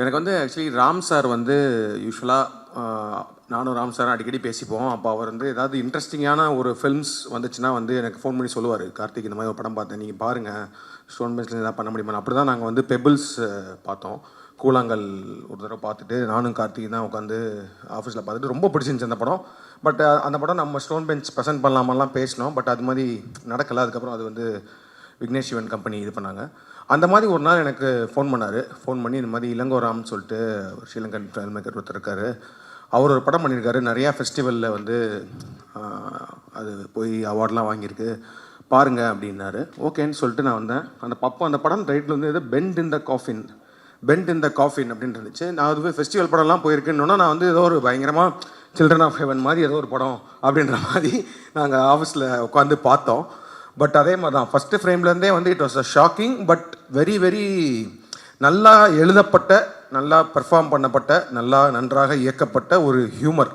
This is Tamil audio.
எனக்கு வந்து ஆக்சுவலி ராம் சார் வந்து யூஸ்வலாக நானும் ராம் சாரும் அடிக்கடி பேசிப்போம். அப்போ அவர் வந்து ஏதாவது இன்ட்ரெஸ்டிங்கான ஒரு ஃபில்ம்ஸ் வந்துச்சுன்னா வந்து எனக்கு ஃபோன் பண்ணி சொல்லுவார், கார்த்திக் இந்த மாதிரி ஒரு படம் பார்த்தேன், நீங்கள் பாருங்கள், ஸ்டோன் பெஞ்சில் எதாவது பண்ண முடியுமா. அப்படி தான் நாங்கள் வந்து பெபிள்ஸ் பார்த்தோம். கூழாங்கல் ஒரு தடவை பார்த்துட்டு நானும் கார்த்திக் தான் உட்காந்து ஆஃபீஸில் பார்த்துட்டு ரொம்ப பிடிச்சிருந்துச்சு அந்த படம். பட் அந்த படம் நம்ம ஸ்டோன் பெஞ்ச் ப்ரெசென்ட் பண்ணலாமெல்லாம் பேசினோம். பட் அது மாதிரி நடக்கலை. அதுக்கப்புறம் அது வந்து விக்னேஷ் சிவன் கம்பெனி இது பண்ணாங்க. அந்த மாதிரி ஒரு நாள் எனக்கு ஃபோன் பண்ணார். ஃபோன் பண்ணி இந்த மாதிரி இளங்கோராம்னு சொல்லிட்டு ஒரு ஸ்ரீலங்கன் ஃபில்ம் மேக்கர் ஒருத்தர் இருக்கார். அவர் ஒரு படம் பண்ணியிருக்காரு, நிறையா ஃபெஸ்டிவலில் வந்து அது போய் அவார்ட்லாம் வாங்கியிருக்கு, பாருங்க அப்படின்னாரு. ஓகேன்னு சொல்லிட்டு நான் வந்தேன். அந்த படம் ரைட்டில் வந்து பெண்ட் இன் த காஃபின் அப்படின்னு இருந்துச்சு. நான் அதுவே ஃபெஸ்டிவல் படம்லாம் போயிருக்கேன்னா நான் வந்து ஏதோ ஒரு பயங்கரமாக சில்ட்ரன் ஆஃப் ஹெவன் மாதிரி ஏதோ ஒரு படம் அப்படின்ற மாதிரி நாங்கள் ஆஃபீஸில் உட்காந்து பார்த்தோம். பட் அதே மாதிரி தான் ஃபஸ்ட்டு ஃப்ரேம்லேருந்தே வந்து it was a shocking but very very நல்லா எழுதப்பட்ட, நல்லா பெர்ஃபார்ம் பண்ணப்பட்ட, நன்றாக இயக்கப்பட்ட ஒரு ஹியூமர்.